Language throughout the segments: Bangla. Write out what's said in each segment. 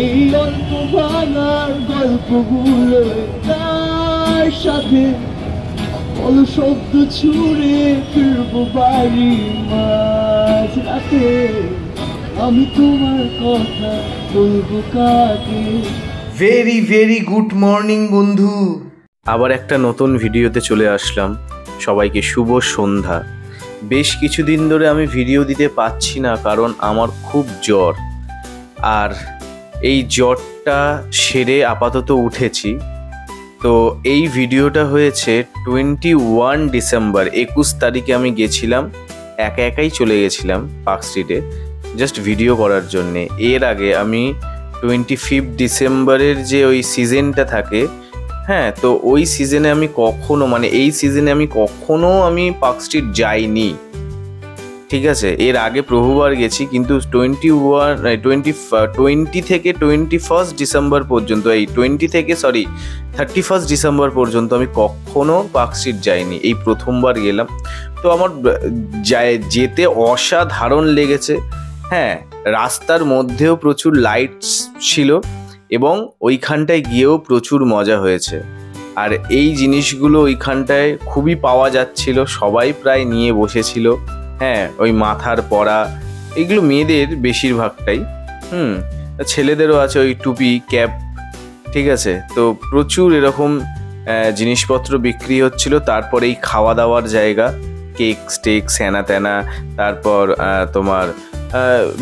এই অল্প ভাঙার গল্পগুলো তার সাথে বলো শব্দ ছুড়ে ফিরবো বাড়ি মাঝ রাতে আমি তোমার কথা বলবো কাকে। ভেরি ভেরি গুড মর্নিং বন্ধু, আবার একটা নতুন ভিডিওতে চলে আসলাম। সবাইকে শুভ সন্ধ্যা। বেশ কিছুদিন ধরে আমি ভিডিও দিতে পারছি না, কারণ আমার খুব জ্বর। আর এই জ্বরটা সেরে আপাতত উঠেছি। তো এই ভিডিওটা হয়েছে 21 ডিসেম্বর, 21 তারিখে আমি গেছিলাম, একাই চলে গেছিলাম পার্ক স্ট্রিটে জাস্ট ভিডিও করার জন্যে। এর আগে আমি 25 ডিসেম্বরের যে ওই সিজনটা থাকে, হ্যাঁ, তো ওই সিজনে আমি কখনো এই সিজনে আমি কখনো পার্ক স্ট্রিট যাইনি, ঠিক আছে। এর আগে বহুবার গেছি, কিন্তু 20 থেকে 21 ডিসেম্বর পর্যন্ত, এই 31 ডিসেম্বর পর্যন্ত আমি কখনো পার্ক স্ট্রিট যাইনি। এই প্রথমবার গেলাম। তো আমার যেতে অসাধারণ লেগেছে। হ্যাঁ, রাস্তার মধ্যেও প্রচুর লাইটস ছিল এবং ওইখানটায় গিয়েও প্রচুর মজা হয়েছে। আর এই জিনিসগুলো ওইখানটায় খুবই পাওয়া যাচ্ছিল, সবাই প্রায় নিয়ে বসেছিল। হ্যাঁ, ওই মাথার পরা, এগুলো মেয়েদের বেশিরভাগটাই, ছেলেদেরও আছে ওই টুপি ক্যাপ, ঠিক আছে। তো প্রচুর এরকম জিনিসপত্র বিক্রি হচ্ছিল। তারপর এই খাওয়া দাওয়ার জায়গা, কেক স্টেক স্যানা ত্যানা, তারপর তোমার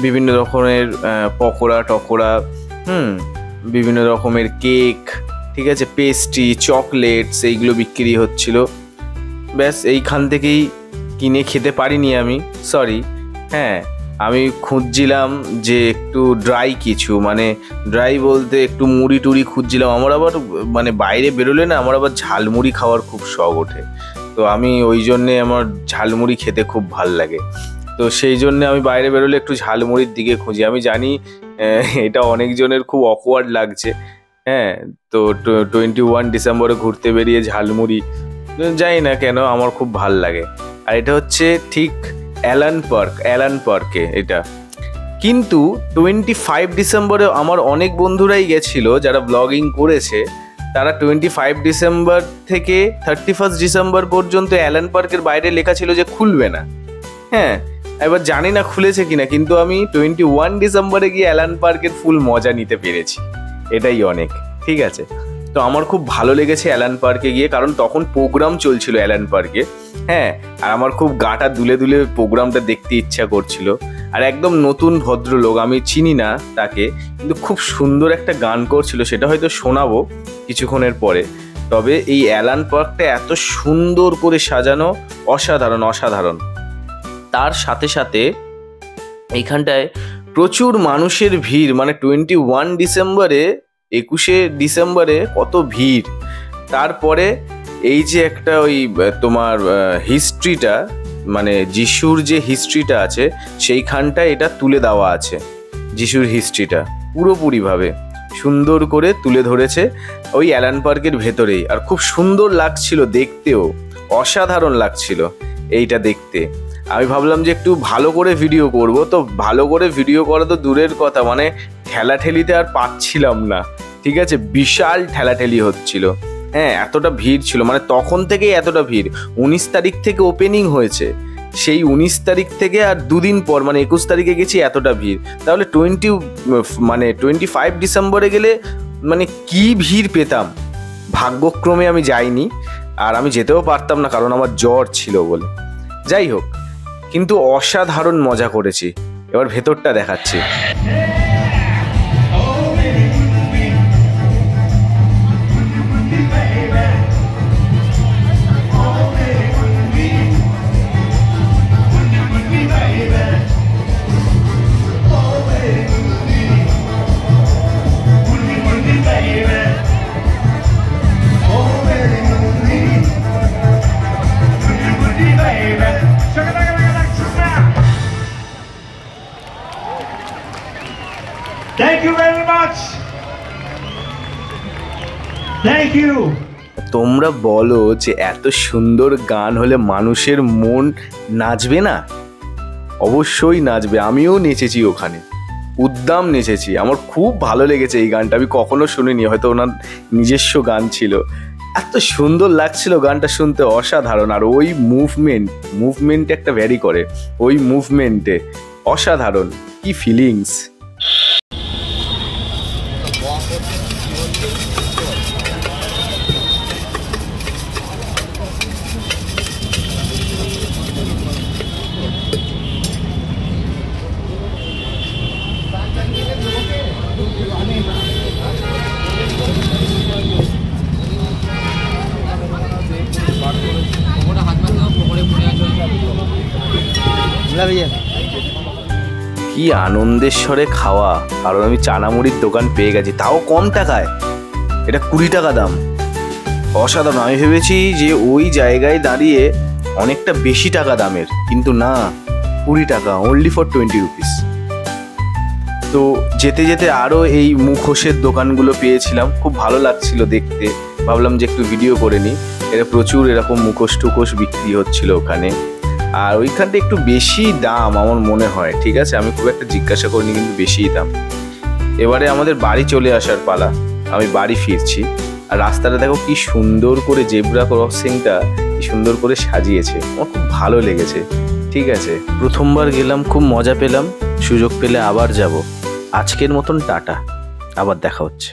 বিভিন্ন রকমের পকোড়া টকোড়া, বিভিন্ন রকমের কেক, ঠিক আছে, পেস্ট্রি, চকলেটস, এইগুলো বিক্রি হচ্ছিল। ব্যাস এইখান থেকেই কিনে খেতে পারিনি আমি, সরি। হ্যাঁ, আমি খুঁজছিলাম যে একটু ড্রাই কিছু, ড্রাই বলতে একটু মুড়ি টুড়ি খুঁজছিলাম। আমার আবার বাইরে বেরোলে না, আমার আবার ঝালমুড়ি খাওয়ার খুব শখ ওঠে। তো আমি ওই জন্যে আমার ঝালমুড়ি খেতে খুব ভাল লাগে। তো সেই জন্য আমি বাইরে বেরোলে একটু ঝালমুড়ির দিকে খুঁজি। আমি জানি এটা অনেকজনের খুব অকওয়ার্ড লাগছে। হ্যাঁ, তো 21 ডিসেম্বরে ঘুরতে বেরিয়ে ঝালমুড়ি, জানি না কেন আমার খুব ভাল লাগে। আর এটা হচ্ছে ঠিক অ্যালান পার্কে এটা। কিন্তু 25 ডিসেম্বরে আমার অনেক বন্ধুরাই গেছিল যারা ব্লগিং করেছে। তারা 25 ডিসেম্বর থেকে 31 ডিসেম্বর পর্যন্ত অ্যালান পার্কের বাইরে লেখা ছিল যে খুলবে না। হ্যাঁ, এবার জানি না খুলেছে কিনা, কিন্তু আমি 21 ডিসেম্বরে গিয়ে অ্যালান পার্কের ফুল মজা নিতে পেরেছি, এটাই অনেক, ঠিক আছে। তো আমার খুব ভালো লেগেছে অ্যালান পার্কে গিয়ে, কারণ তখন প্রোগ্রাম চলছিল অ্যালান পার্কে। হ্যাঁ, আর আমার খুব গাটা দুলে দুলে প্রোগ্রামটা দেখতে ইচ্ছা করছিল। আর একদম নতুন ভদ্রলোক, আমি চিনি না তাকে, কিন্তু খুব সুন্দর একটা গান করছিল, সেটা হয়তো শোনাবো কিছুক্ষণের পরে। তবে এই অ্যালান পার্কটা এত সুন্দর করে সাজানো, অসাধারণ অসাধারণ। তার সাথে সাথে এইখানটায় প্রচুর মানুষের ভিড়, 21 ডিসেম্বরে, 21 ডিসেম্বরে কত ভিড়। তারপরে এই যে একটা ওই তোমার হিস্ট্রিটা, যিশুর যে হিস্ট্রিটা আছে সেইখানটায় এটা তুলে দেওয়া আছে। যিশুর হিস্ট্রিটা পুরোপুরিভাবে সুন্দর করে তুলে ধরেছে ওই অ্যালান পার্কের ভেতরেই। আর খুব সুন্দর লাগছিল দেখতেও, অসাধারণ লাগছিল এইটা দেখতে। আমি ভাবলাম যে একটু ভালো করে ভিডিও করব। তো ভালো করে ভিডিও করা তো দূরের কথা, ঠেলাঠেলিতে আর পাচ্ছিলাম না, ঠিক আছে। বিশাল ঠেলাঠেলি হচ্ছিল। হ্যাঁ, এতটা ভিড় ছিল, তখন থেকেই এতটা ভিড়। 19 তারিখ থেকে ওপেনিং হয়েছে, সেই 19 তারিখ থেকে আর দুদিন পর 21 তারিখে গেছি, এতটা ভিড়। তাহলে 25 ডিসেম্বরে গেলে কি ভিড় পেতাম। ভাগ্যক্রমে আমি যাইনি, আর আমি যেতেও পারতাম না, কারণ আমার জ্বর ছিল বলে। যাই হোক, কিন্তু অসাধারণ মজা করেছি। এবার ভেতরটা দেখাচ্ছি। Thank you very much. Thank you. তোমরা বলো যে এত সুন্দর গান হলে মানুষের মন নাচবে না? অবশ্যই নাচবে। আমিও নেচেছি ওখানে, উদ্দাম নেচেছি। আমার খুব ভালো লেগেছে এই গানটা, আমি কখনো শুনিনি, হয়তো ওনার নিজস্ব গান ছিল। এত সুন্দর লাগছিল গানটা শুনতে, অসাধারণ। আর ওই মুভমেন্ট একটা ভ্যারি করে, ওই মুভমেন্টে অসাধারণ, কি ফিলিংস। কি আনন্দের স্বরে খাওয়া, কারণ আমি চানামুড়ির দোকান পেয়ে গেছি, তাও কম টাকায়। এটা 20 টাকা দাম, অসাধারণ। আমি ভেবেছি যে ওই জায়গায় দাঁড়িয়ে অনেকটা বেশি টাকা দামের, কিন্তু না, 20 টাকা, অনলি ফর 20 রুপিস। তো যেতে যেতে আরও এই মুখোশের দোকানগুলো পেয়েছিলাম, খুব ভালো লাগছিল দেখতে। ভাবলাম যে একটু ভিডিও করে নিই। এটা প্রচুর এরকম মুখোশ টুখোশ বিক্রি হচ্ছিল ওখানে, আর ওইখানটা একটু বেশি দাম আমার মনে হয়। ঠিক আছে, আমি খুব একটা জিজ্ঞাসা করিনি, কিন্তু বেশিই দাম। এবারে আমাদের বাড়ি চলে আসার পালা, আমি বাড়ি ফিরছি। আর রাস্তাটা দেখো কি সুন্দর করে, জেব্রা ক্রসিংটা কি সুন্দর করে সাজিয়েছে, আমার খুব ভালো লেগেছে। ঠিক আছে, প্রথমবার গেলাম, খুব মজা পেলাম, সুযোগ পেলে আবার যাব। আজকের মতন টাটা, আবার দেখা হচ্ছে।